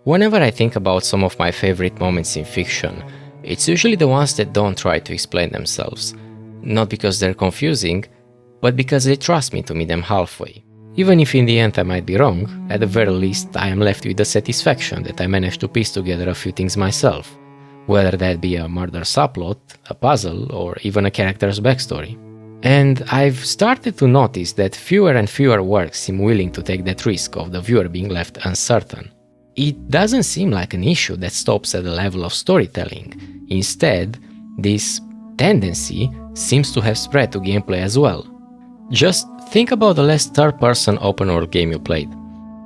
Whenever I think about some of my favorite moments in fiction, it's usually the ones that don't try to explain themselves. Not because they're confusing, but because they trust me to meet them halfway. Even if in the end I might be wrong, at the very least I am left with the satisfaction that I managed to piece together a few things myself, whether that be a murder subplot, a puzzle, or even a character's backstory. And I've started to notice that fewer and fewer works seem willing to take that risk of the viewer being left uncertain. It doesn't seem like an issue that stops at the level of storytelling. Instead, this tendency seems to have spread to gameplay as well. Just think about the last third-person open-world game you played.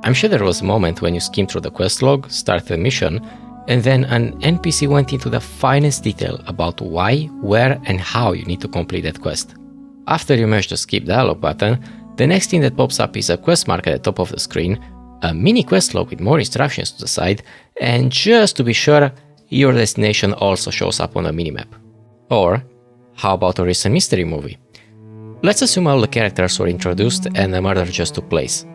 I'm sure there was a moment when you skimmed through the quest log, started a mission, and then an NPC went into the finest detail about why, where, and how you need to complete that quest. After you mash the skip dialog button, the next thing that pops up is a quest mark at the top of the screen, a mini quest log with more instructions to the side, and just to be sure, your destination also shows up on the minimap. Or, how about a recent mystery movie? Let's assume all the characters were introduced and the murder just took place.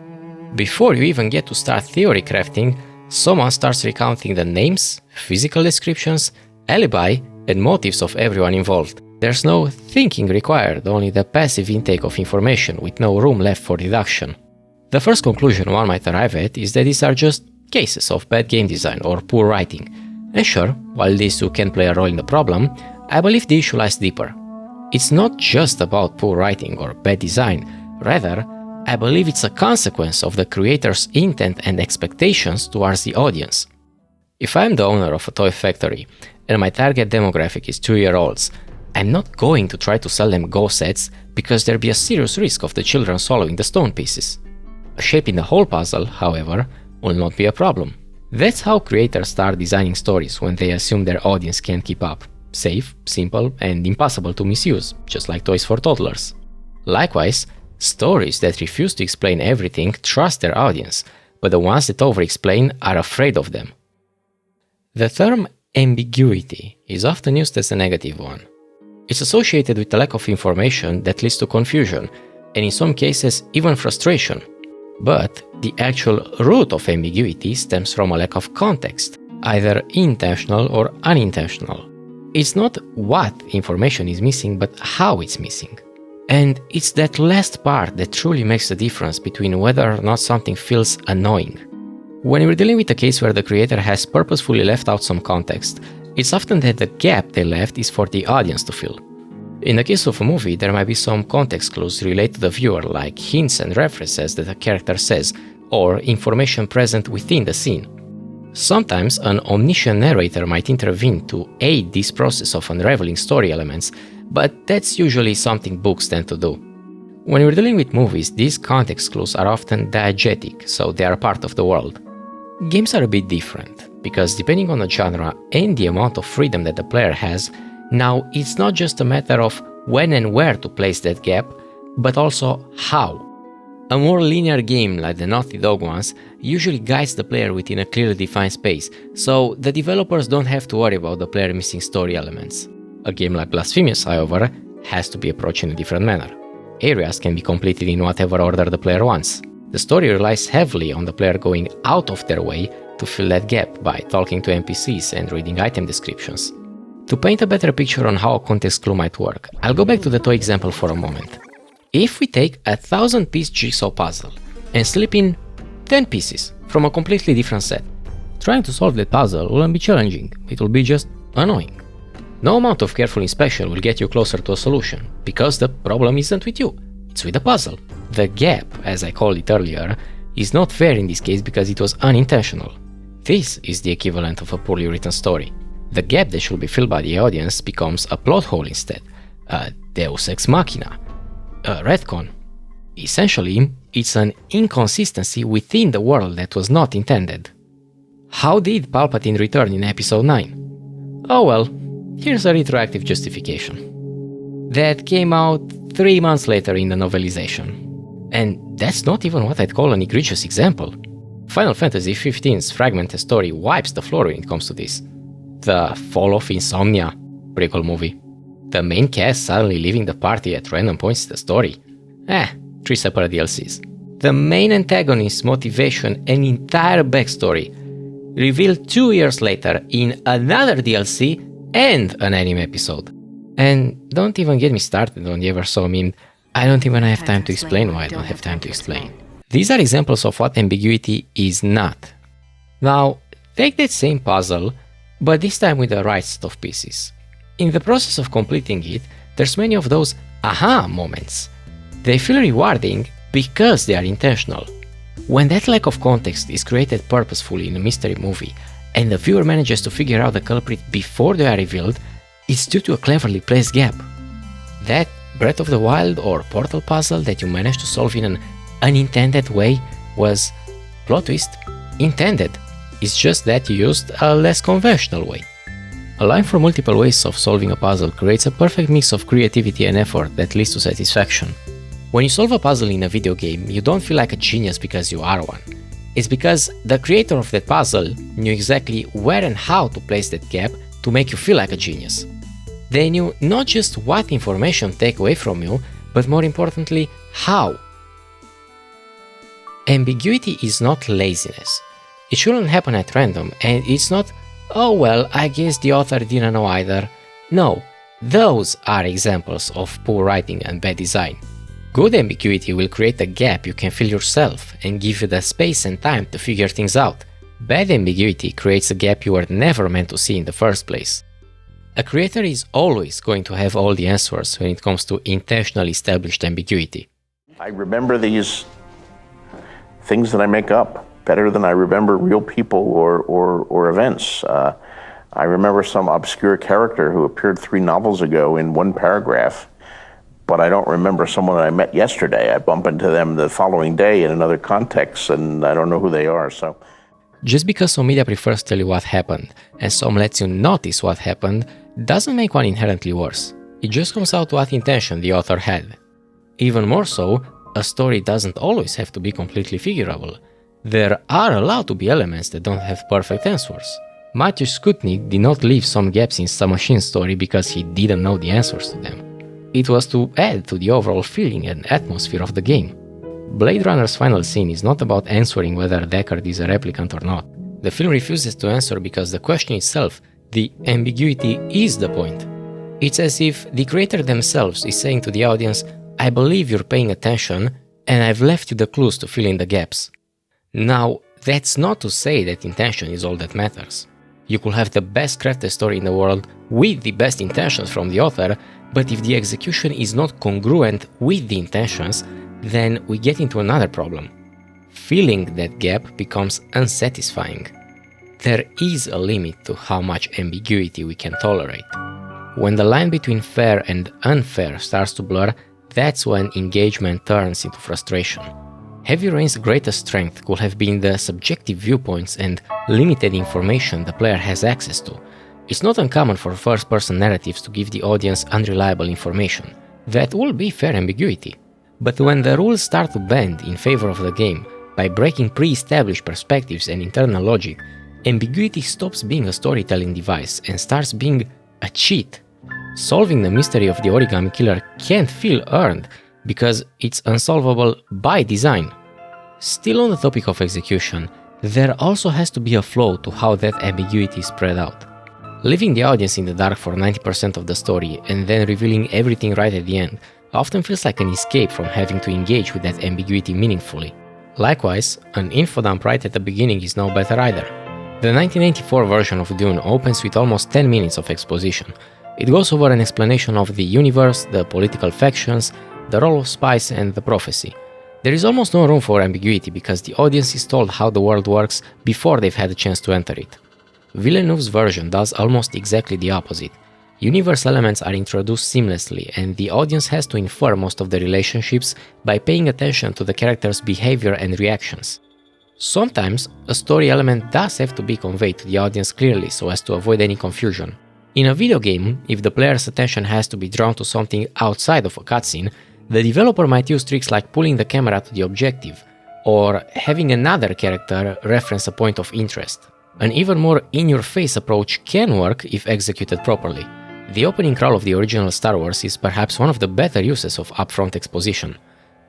Before you even get to start theory crafting, someone starts recounting the names, physical descriptions, alibi, and motives of everyone involved. There's no thinking required, only the passive intake of information with no room left for deduction. The first conclusion one might arrive at is that these are just cases of bad game design or poor writing. And sure, while these two can play a role in the problem, I believe the issue lies deeper. It's not just about poor writing or bad design, rather, I believe it's a consequence of the creator's intent and expectations towards the audience. If I'm the owner of a toy factory and my target demographic is 2-year-olds, I'm not going to try to sell them Go sets because there'd be a serious risk of the children swallowing the stone pieces. Shaping the whole puzzle, however, will not be a problem. That's how creators start designing stories when they assume their audience can't keep up. Safe, simple, and impossible to misuse, just like toys for toddlers. Likewise, stories that refuse to explain everything trust their audience, but the ones that over-explain are afraid of them. The term ambiguity is often used as a negative one. It's associated with a lack of information that leads to confusion, and in some cases even frustration. But the actual root of ambiguity stems from a lack of context, either intentional or unintentional. It's not what information is missing, but how it's missing. And it's that last part that truly makes the difference between whether or not something feels annoying. When we're dealing with a case where the creator has purposefully left out some context, it's often that the gap they left is for the audience to fill. In the case of a movie, there might be some context clues related to the viewer, like hints and references that a character says, or information present within the scene. Sometimes an omniscient narrator might intervene to aid this process of unraveling story elements, but that's usually something books tend to do. When we're dealing with movies, these context clues are often diegetic, so they are part of the world. Games are a bit different, because depending on the genre and the amount of freedom that the player has, now it's not just a matter of when and where to place that gap, but also how. A more linear game like the Naughty Dog ones usually guides the player within a clearly defined space, so the developers don't have to worry about the player missing story elements. A game like Blasphemous, however, has to be approached in a different manner. Areas can be completed in whatever order the player wants. The story relies heavily on the player going out of their way to fill that gap by talking to NPCs and reading item descriptions. To paint a better picture on how a context clue might work, I'll go back to the toy example for a moment. If we take a 1000-piece jigsaw puzzle and slip in 10 pieces from a completely different set, trying to solve that puzzle won't be challenging, it will be just annoying. No amount of careful inspection will get you closer to a solution, because the problem isn't with you, it's with the puzzle. The gap, as I called it earlier, is not fair in this case because it was unintentional. This is the equivalent of a poorly written story. The gap that should be filled by the audience becomes a plot hole instead, a deus ex machina, a retcon. Essentially, it's an inconsistency within the world that was not intended. How did Palpatine return in Episode 9? Oh well, here's a retroactive justification. That came out 3 months later in the novelization. And that's not even what I'd call an egregious example. Final Fantasy XV's fragmented story wipes the floor when it comes to this. The Fall of Insomnia prequel movie. The main cast suddenly leaving the party at random points in the story. 3 separate DLCs. The main antagonist's motivation and entire backstory revealed 2 years later in another DLC and an anime episode. And don't even get me started on the ever so meme, I don't even have time to explain why I don't have time to explain. These are examples of what ambiguity is not. Now, take that same puzzle, but this time with the right set of pieces. In the process of completing it, there's many of those aha moments. They feel rewarding because they are intentional. When that lack of context is created purposefully in a mystery movie, and the viewer manages to figure out the culprit before they are revealed, it's due to a cleverly placed gap. That Breath of the Wild or Portal puzzle that you managed to solve in an unintended way was, plot twist, intended. It's just that you used a less conventional way. Allowing for multiple ways of solving a puzzle creates a perfect mix of creativity and effort that leads to satisfaction. When you solve a puzzle in a video game, you don't feel like a genius because you are one. It's because the creator of that puzzle knew exactly where and how to place that gap to make you feel like a genius. They knew not just what information to take away from you, but more importantly, how. Ambiguity is not laziness. It shouldn't happen at random, and it's not, oh well, I guess the author didn't know either. No, those are examples of poor writing and bad design. Good ambiguity will create a gap you can fill yourself and give you the space and time to figure things out. Bad ambiguity creates a gap you were never meant to see in the first place. A creator is always going to have all the answers when it comes to intentionally established ambiguity. I remember these things that I make up better than I remember real people or events. I remember some obscure character who appeared 3 novels ago in one paragraph, but I don't remember someone I met yesterday. I bump into them the following day in another context, and I don't know who they are. So, just because some media prefers to tell you what happened, and some lets you notice what happened, doesn't make one inherently worse. It just comes out what intention the author had. Even more so, a story doesn't always have to be completely figurable. There are allowed to be elements that don't have perfect answers. Matthew Skutnik did not leave some gaps in some machine story because he didn't know the answers to them. It was to add to the overall feeling and atmosphere of the game. Blade Runner's final scene is not about answering whether Deckard is a replicant or not. The film refuses to answer because the question itself, the ambiguity, is the point. It's as if the creator themselves is saying to the audience, I believe you're paying attention, and I've left you the clues to fill in the gaps. Now, that's not to say that intention is all that matters. You could have the best crafted story in the world with the best intentions from the author, but if the execution is not congruent with the intentions, then we get into another problem. Filling that gap becomes unsatisfying. There is a limit to how much ambiguity we can tolerate. When the line between fair and unfair starts to blur, that's when engagement turns into frustration. Heavy Rain's greatest strength could have been the subjective viewpoints and limited information the player has access to. It's not uncommon for first-person narratives to give the audience unreliable information. That will be fair ambiguity. But when the rules start to bend in favor of the game by breaking pre-established perspectives and internal logic, ambiguity stops being a storytelling device and starts being a cheat. Solving the mystery of the origami killer can't feel earned because it's unsolvable by design. Still on the topic of execution, there also has to be a flow to how that ambiguity is spread out. Leaving the audience in the dark for 90% of the story and then revealing everything right at the end often feels like an escape from having to engage with that ambiguity meaningfully. Likewise, an info dump right at the beginning is no better either. The 1984 version of Dune opens with almost 10 minutes of exposition. It goes over an explanation of the universe, the political factions, the role of spies, and the prophecy. There is almost no room for ambiguity because the audience is told how the world works before they've had a chance to enter it. Villeneuve's version does almost exactly the opposite. Universe elements are introduced seamlessly, and the audience has to infer most of the relationships by paying attention to the characters' behavior and reactions. Sometimes, a story element does have to be conveyed to the audience clearly so as to avoid any confusion. In a video game, if the player's attention has to be drawn to something outside of a cutscene, the developer might use tricks like pulling the camera to the objective, or having another character reference a point of interest. An even more in-your-face approach can work if executed properly. The opening crawl of the original Star Wars is perhaps one of the better uses of upfront exposition.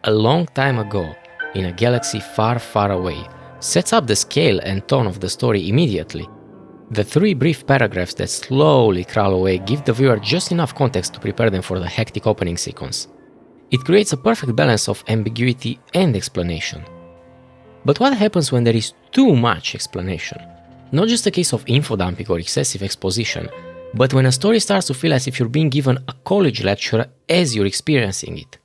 A long time ago, in a galaxy far, far away, sets up the scale and tone of the story immediately. The 3 brief paragraphs that slowly crawl away give the viewer just enough context to prepare them for the hectic opening sequence. It creates a perfect balance of ambiguity and explanation. But what happens when there is too much explanation? Not just a case of infodumping or excessive exposition, but when a story starts to feel as if you're being given a college lecture as you're experiencing it.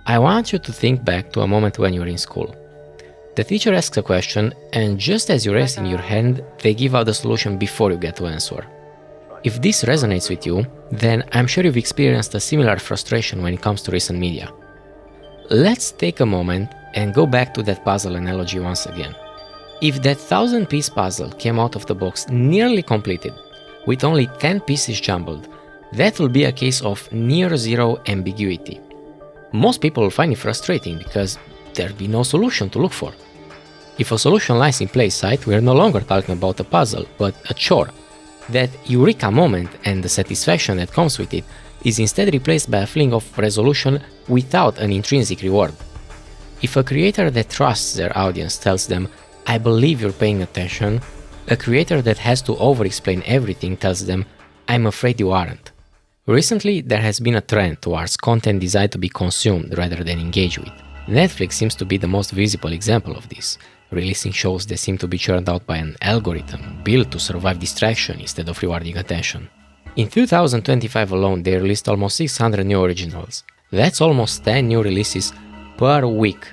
I want you to think back to a moment when you're in school. The teacher asks a question, and just as you're raising your hand, they give out the solution before you get to answer. If this resonates with you, then I'm sure you've experienced a similar frustration when it comes to recent media. Let's take a moment and go back to that puzzle analogy once again. If that 1000-piece puzzle came out of the box nearly completed, with only 10 pieces jumbled, that will be a case of near-zero ambiguity. Most people will find it frustrating because there'll be no solution to look for. If a solution lies in plain sight, we are no longer talking about a puzzle, but a chore. That eureka moment and the satisfaction that comes with it is instead replaced by a feeling of resolution without an intrinsic reward. If a creator that trusts their audience tells them, "I believe you're paying attention," a creator that has to over-explain everything tells them, "I'm afraid you aren't." Recently, there has been a trend towards content designed to be consumed rather than engaged with. Netflix seems to be the most visible example of this, releasing shows that seem to be churned out by an algorithm built to survive distraction instead of rewarding attention. In 2025 alone, they released almost 600 new originals. That's almost 10 new releases per week.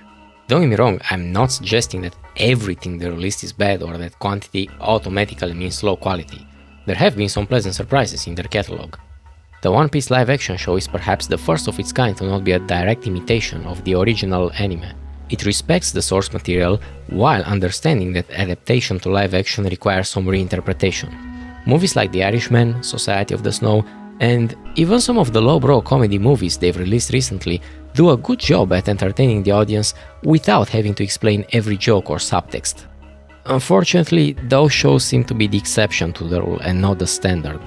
Don't get me wrong, I'm not suggesting that everything they released is bad or that quantity automatically means low quality. There have been some pleasant surprises in their catalog. The One Piece live action show is perhaps the first of its kind to not be a direct imitation of the original anime. It respects the source material while understanding that adaptation to live action requires some reinterpretation. Movies like The Irishman, Society of the Snow, and even some of the lowbrow comedy movies they've released recently do a good job at entertaining the audience without having to explain every joke or subtext. Unfortunately, those shows seem to be the exception to the rule and not the standard.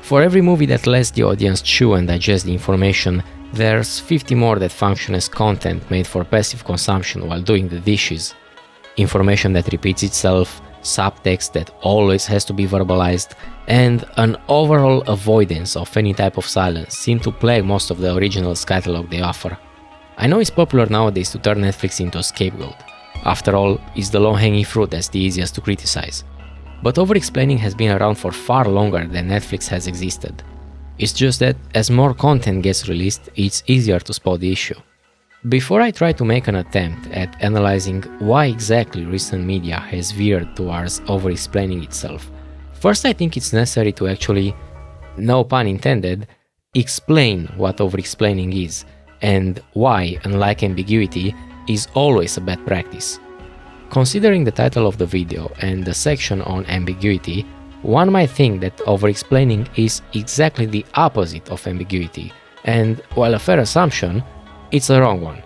For every movie that lets the audience chew and digest the information, there's 50 more that function as content made for passive consumption while doing the dishes. Information that repeats itself, subtext that always has to be verbalized, and an overall avoidance of any type of silence seem to plague most of the original's catalog they offer. I know it's popular nowadays to turn Netflix into a scapegoat. After all, it's the low-hanging fruit that's the easiest to criticize. But over-explaining has been around for far longer than Netflix has existed. It's just that as more content gets released, it's easier to spot the issue. Before I try to make an attempt at analyzing why exactly recent media has veered towards over-explaining itself, first I think it's necessary to actually, no pun intended, explain what over-explaining is, and why, unlike ambiguity, is always a bad practice. Considering the title of the video and the section on ambiguity, one might think that over-explaining is exactly the opposite of ambiguity, and while a fair assumption, it's a wrong one.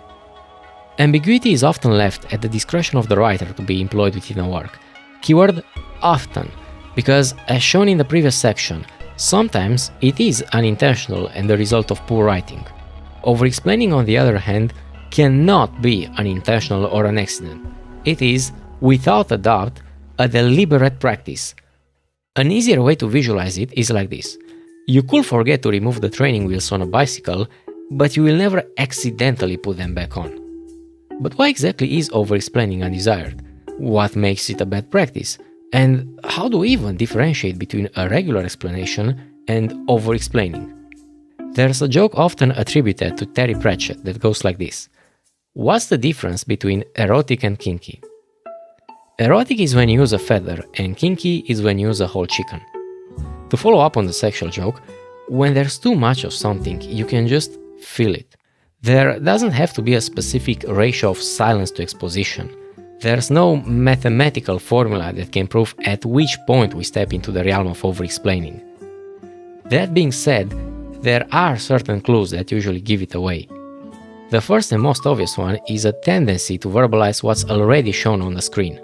Ambiguity is often left at the discretion of the writer to be employed within a work. Keyword often, because as shown in the previous section, sometimes it is unintentional and the result of poor writing. Over-explaining, on the other hand, cannot be unintentional or an accident. It is, without a doubt, a deliberate practice. An easier way to visualize it is like this. You could forget to remove the training wheels on a bicycle, but you will never accidentally put them back on. But why exactly is over-explaining undesired? What makes it a bad practice? And how do we even differentiate between a regular explanation and over-explaining? There's a joke often attributed to Terry Pratchett that goes like this. What's the difference between erotic and kinky? Erotic is when you use a feather, and kinky is when you use a whole chicken. To follow up on the sexual joke, when there's too much of something, you can just feel it. There doesn't have to be a specific ratio of silence to exposition. There's no mathematical formula that can prove at which point we step into the realm of over-explaining. That being said, there are certain clues that usually give it away. The first and most obvious one is a tendency to verbalize what's already shown on the screen.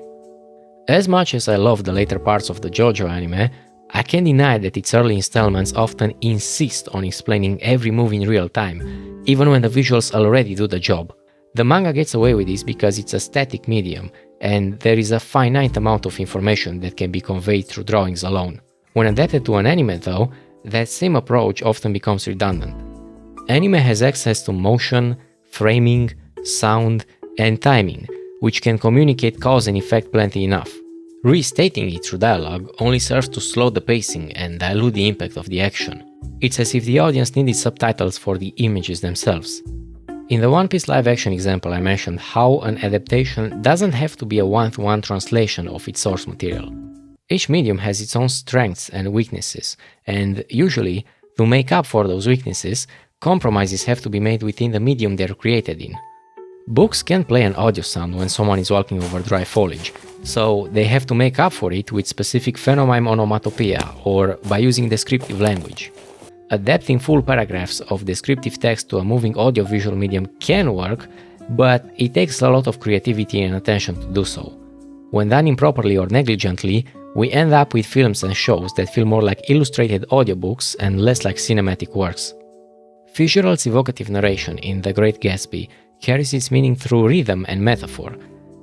As much as I love the later parts of the JoJo anime, I can't deny that its early installments often insist on explaining every move in real time, even when the visuals already do the job. The manga gets away with this because it's a static medium, and there is a finite amount of information that can be conveyed through drawings alone. When adapted to an anime though, that same approach often becomes redundant. Anime has access to motion, framing, sound, and timing, which can communicate cause and effect plenty enough. Restating it through dialogue only serves to slow the pacing and dilute the impact of the action. It's as if the audience needed subtitles for the images themselves. In the One Piece live-action example I mentioned how an adaptation doesn't have to be a one-to-one translation of its source material. Each medium has its own strengths and weaknesses, and usually, to make up for those weaknesses, compromises have to be made within the medium they're created in. Books can play an audio sound when someone is walking over dry foliage, so they have to make up for it with specific phoneme onomatopoeia or by using descriptive language. Adapting full paragraphs of descriptive text to a moving audiovisual medium can work, but it takes a lot of creativity and attention to do so. When done improperly or negligently, we end up with films and shows that feel more like illustrated audiobooks and less like cinematic works. Fitzgerald's evocative narration in The Great Gatsby carries its meaning through rhythm and metaphor.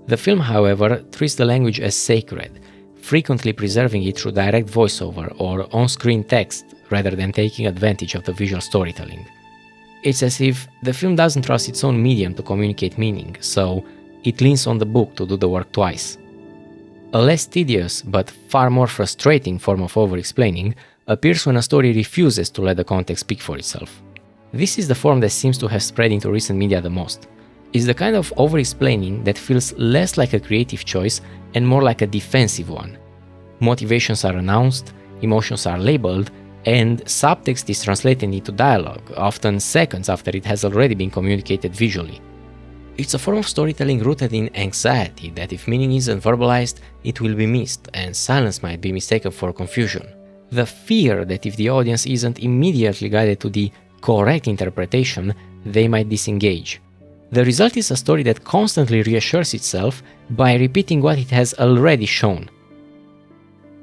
The film, however, treats the language as sacred, frequently preserving it through direct voiceover or on-screen text rather than taking advantage of the visual storytelling. It's as if the film doesn't trust its own medium to communicate meaning, so it leans on the book to do the work twice. A less tedious but far more frustrating form of over-explaining appears when a story refuses to let the context speak for itself. This is the form that seems to have spread into recent media the most. It's the kind of over-explaining that feels less like a creative choice and more like a defensive one. Motivations are announced, emotions are labeled, and subtext is translated into dialogue, often seconds after it has already been communicated visually. It's a form of storytelling rooted in anxiety that if meaning isn't verbalized, it will be missed, and silence might be mistaken for confusion. The fear that if the audience isn't immediately guided to the correct interpretation, they might disengage. The result is a story that constantly reassures itself by repeating what it has already shown.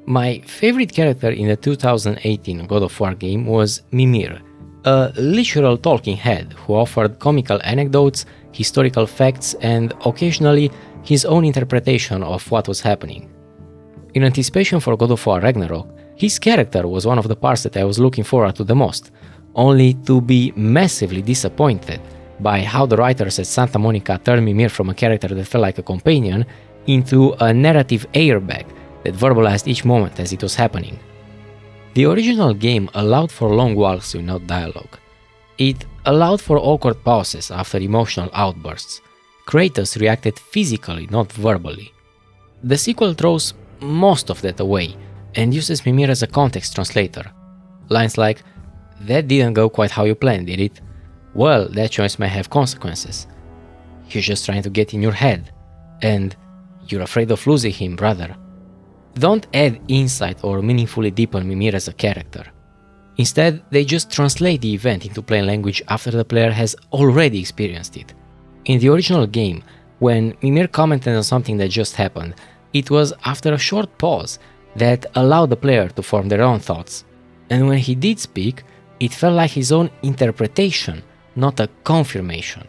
My favorite character in the 2018 God of War game was Mimir, a literal talking head who offered comical anecdotes, historical facts, and occasionally his own interpretation of what was happening. In anticipation for God of War Ragnarok, his character was one of the parts that I was looking forward to the most, only to be massively disappointed by how the writers at Santa Monica turned Mimir from a character that felt like a companion into a narrative airbag that verbalized each moment as it was happening. The original game allowed for long walks without dialogue. It allowed for awkward pauses after emotional outbursts. Kratos reacted physically, not verbally. The sequel throws most of that away and uses Mimir as a context translator. Lines like, "That didn't go quite how you planned, did it? Well, that choice may have consequences. He's just trying to get in your head. And you're afraid of losing him, brother." Don't add insight or meaningfully deepen Mimir as a character. Instead, they just translate the event into plain language after the player has already experienced it. In the original game, when Mimir commented on something that just happened, it was after a short pause that allowed the player to form their own thoughts. And when he did speak, it felt like his own interpretation, not a confirmation.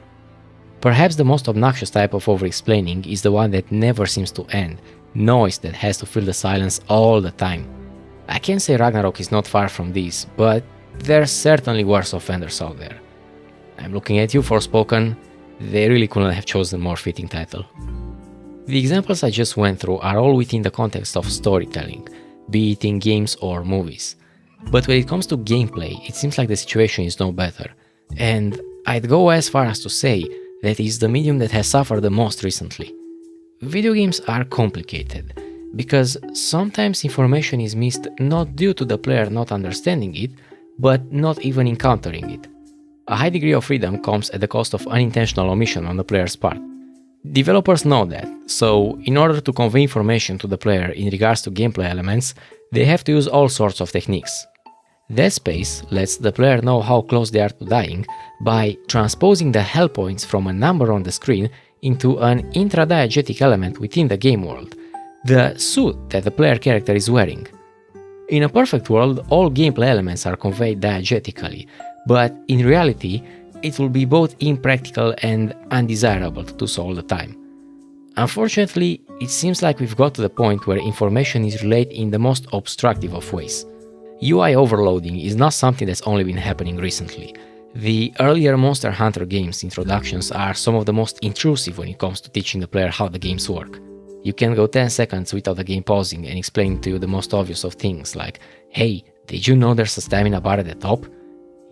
Perhaps the most obnoxious type of over-explaining is the one that never seems to end, noise that has to fill the silence all the time. I can't say Ragnarok is not far from this, but there are certainly worse offenders out there. I'm looking at you, Forspoken. They really couldn't have chosen a more fitting title. The examples I just went through are all within the context of storytelling, be it in games or movies. But when it comes to gameplay, it seems like the situation is no better. And I'd go as far as to say that it's the medium that has suffered the most recently. Video games are complicated, because sometimes information is missed not due to the player not understanding it, but not even encountering it. A high degree of freedom comes at the cost of unintentional omission on the player's part. Developers know that, so in order to convey information to the player in regards to gameplay elements, they have to use all sorts of techniques. Dead Space lets the player know how close they are to dying by transposing the health points from a number on the screen into an intradiegetic element within the game world, the suit that the player character is wearing. In a perfect world, all gameplay elements are conveyed diegetically, but in reality, it will be both impractical and undesirable to do so all the time. Unfortunately, it seems like we've got to the point where information is relayed in the most obstructive of ways. UI overloading is not something that's only been happening recently. The earlier Monster Hunter games introductions are some of the most intrusive when it comes to teaching the player how the games work. You can go 10 seconds without the game pausing and explaining to you the most obvious of things like, hey, did you know there's a stamina bar at the top?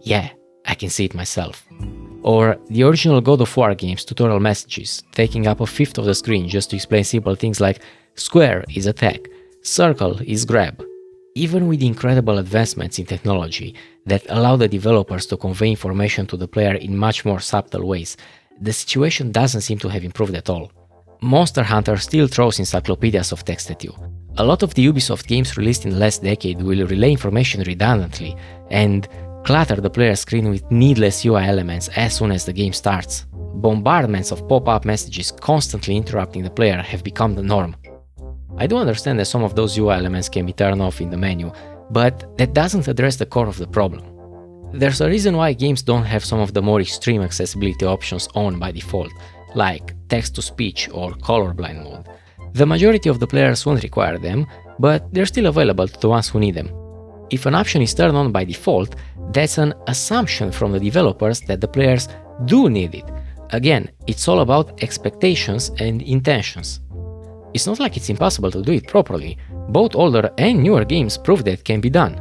Yeah, I can see it myself. Or the original God of War game's tutorial messages, taking up a fifth of the screen just to explain simple things like square is attack, circle is grab. Even with incredible advancements in technology that allow the developers to convey information to the player in much more subtle ways, the situation doesn't seem to have improved at all. Monster Hunter still throws encyclopedias of text at you. A lot of the Ubisoft games released in the last decade will relay information redundantly and clutter the player's screen with needless UI elements as soon as the game starts. Bombardments of pop-up messages constantly interrupting the player have become the norm. I do understand that some of those UI elements can be turned off in the menu, but that doesn't address the core of the problem. There's a reason why games don't have some of the more extreme accessibility options on by default, like text-to-speech or colorblind mode. The majority of the players won't require them, but they're still available to the ones who need them. If an option is turned on by default, that's an assumption from the developers that the players do need it. Again, it's all about expectations and intentions. It's not like it's impossible to do it properly. Both older and newer games prove that it can be done.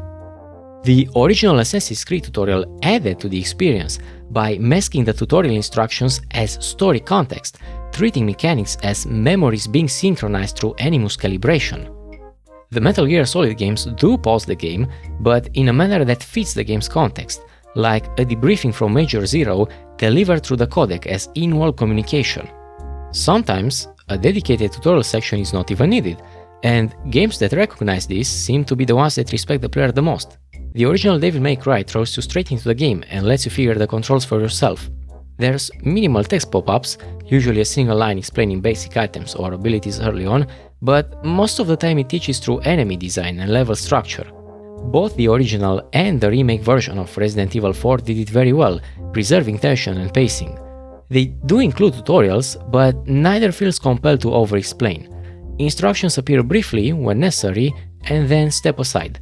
The original Assassin's Creed tutorial added to the experience by masking the tutorial instructions as story context, treating mechanics as memories being synchronized through Animus calibration. The Metal Gear Solid games do pause the game, but in a manner that fits the game's context, like a debriefing from Major Zero delivered through the codec as in-world communication. Sometimes, a dedicated tutorial section is not even needed, and games that recognize this seem to be the ones that respect the player the most. The original Devil May Cry throws you straight into the game and lets you figure the controls for yourself. There's minimal text pop-ups, usually a single line explaining basic items or abilities early on, but most of the time it teaches through enemy design and level structure. Both the original and the remake version of Resident Evil 4 did it very well, preserving tension and pacing. They do include tutorials, but neither feels compelled to over-explain. Instructions appear briefly when necessary and then step aside.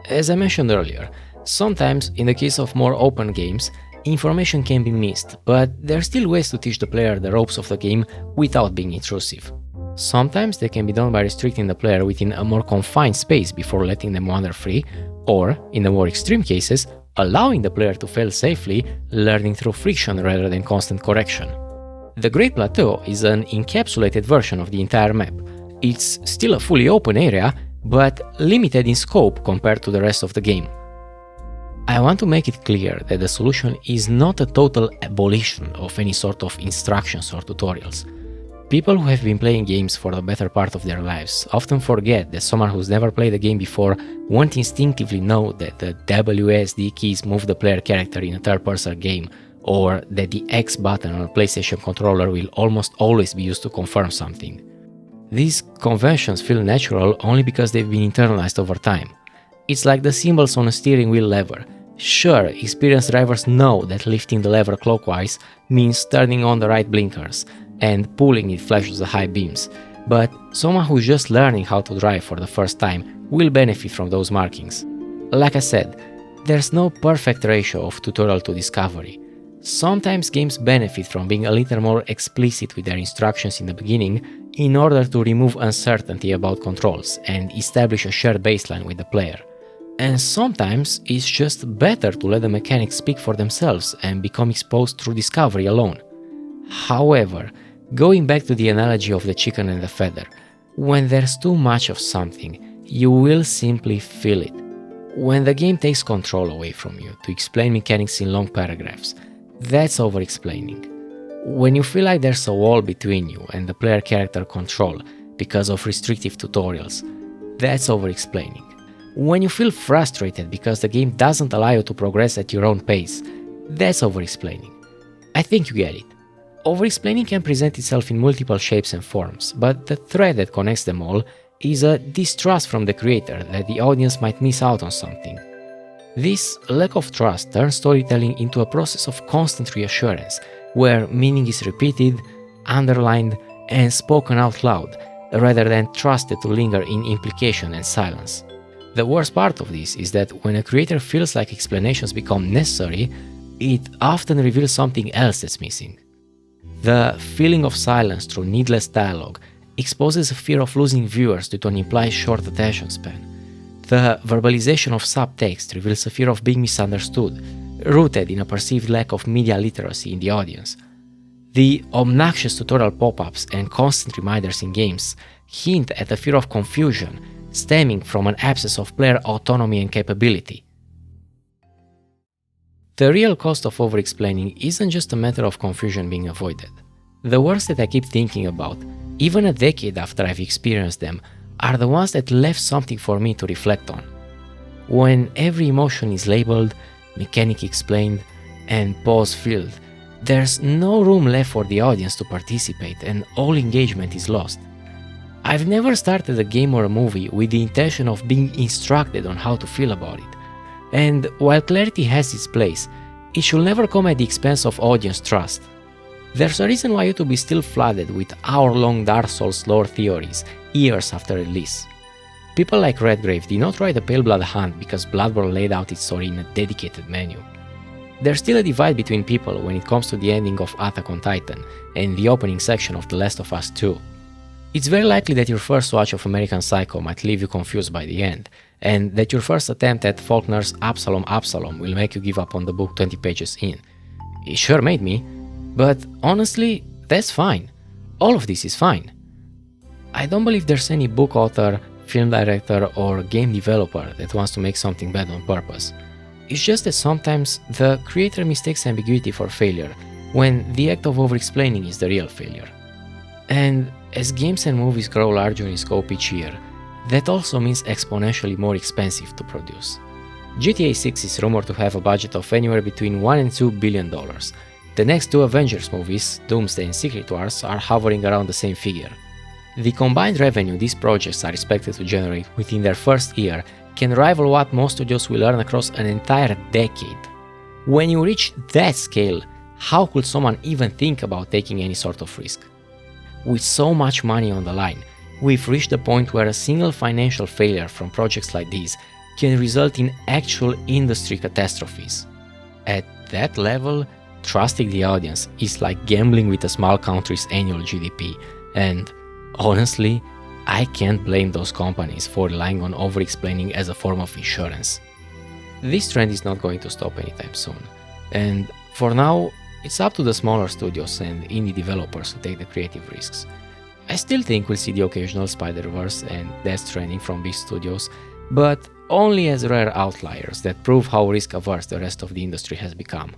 As I mentioned earlier, sometimes in the case of more open games, information can be missed, but there are still ways to teach the player the ropes of the game without being intrusive. Sometimes they can be done by restricting the player within a more confined space before letting them wander free, or, in the more extreme cases, allowing the player to fail safely, learning through friction rather than constant correction. The Great Plateau is an encapsulated version of the entire map. It's still a fully open area, but limited in scope compared to the rest of the game. I want to make it clear that the solution is not a total abolition of any sort of instructions or tutorials. People who have been playing games for the better part of their lives often forget that someone who's never played a game before won't instinctively know that the WASD keys move the player character in a third-person game, or that the X button on a PlayStation controller will almost always be used to confirm something. These conventions feel natural only because they've been internalized over time. It's like the symbols on a steering wheel lever. Sure, experienced drivers know that lifting the lever clockwise means turning on the right blinkers, and pulling it flashes the high beams, but someone who's just learning how to drive for the first time will benefit from those markings. Like I said, there's no perfect ratio of tutorial to discovery. Sometimes games benefit from being a little more explicit with their instructions in the beginning in order to remove uncertainty about controls and establish a shared baseline with the player. And sometimes it's just better to let the mechanics speak for themselves and become exposed through discovery alone. However, going back to the analogy of the chicken and the feather, when there's too much of something, you will simply feel it. When the game takes control away from you to explain mechanics in long paragraphs, that's over-explaining. When you feel like there's a wall between you and the player character control because of restrictive tutorials, that's over-explaining. When you feel frustrated because the game doesn't allow you to progress at your own pace, that's over-explaining. I think you get it. Over-explaining can present itself in multiple shapes and forms, but the thread that connects them all is a distrust from the creator that the audience might miss out on something. This lack of trust turns storytelling into a process of constant reassurance, where meaning is repeated, underlined, and spoken out loud, rather than trusted to linger in implication and silence. The worst part of this is that when a creator feels like explanations become necessary, it often reveals something else that's missing. The feeling of silence through needless dialogue exposes a fear of losing viewers due to an implied short attention span. The verbalization of subtext reveals a fear of being misunderstood, rooted in a perceived lack of media literacy in the audience. The obnoxious tutorial pop-ups and constant reminders in games hint at a fear of confusion stemming from an absence of player autonomy and capability. The real cost of overexplaining isn't just a matter of confusion being avoided. The worst that I keep thinking about, even a decade after I've experienced them, are the ones that left something for me to reflect on. When every emotion is labeled, mechanic explained, and pause filled, there's no room left for the audience to participate and all engagement is lost. I've never started a game or a movie with the intention of being instructed on how to feel about it. And while clarity has its place, it should never come at the expense of audience trust. There's a reason why YouTube is still flooded with hour-long Dark Souls lore theories years after release. People like Redgrave did not write a Pale Blood Hunt because Bloodborne laid out its story in a dedicated menu. There's still a divide between people when it comes to the ending of Attack on Titan and the opening section of The Last of Us 2. It's very likely that your first watch of American Psycho might leave you confused by the end, and that your first attempt at Faulkner's Absalom will make you give up on the book 20 pages in. It sure made me, but honestly, that's fine. All of this is fine. I don't believe there's any book author, film director, or game developer that wants to make something bad on purpose. It's just that sometimes the creator mistakes ambiguity for failure, when the act of over-explaining is the real failure. And as games and movies grow larger in scope each year, that also means exponentially more expensive to produce. GTA 6 is rumored to have a budget of anywhere between $1 and $2 billion. The next two Avengers movies, Doomsday and Secret Wars, are hovering around the same figure. The combined revenue these projects are expected to generate within their first year can rival what most studios will earn across an entire decade. When you reach that scale, how could someone even think about taking any sort of risk? With so much money on the line, we've reached the point where a single financial failure from projects like these can result in actual industry catastrophes. At that level, trusting the audience is like gambling with a small country's annual GDP, and honestly, I can't blame those companies for relying on over-explaining as a form of insurance. This trend is not going to stop anytime soon, and for now, it's up to the smaller studios and indie developers to take the creative risks. I still think we'll see the occasional Spider-Verse and Death Stranding from big studios, but only as rare outliers that prove how risk-averse the rest of the industry has become.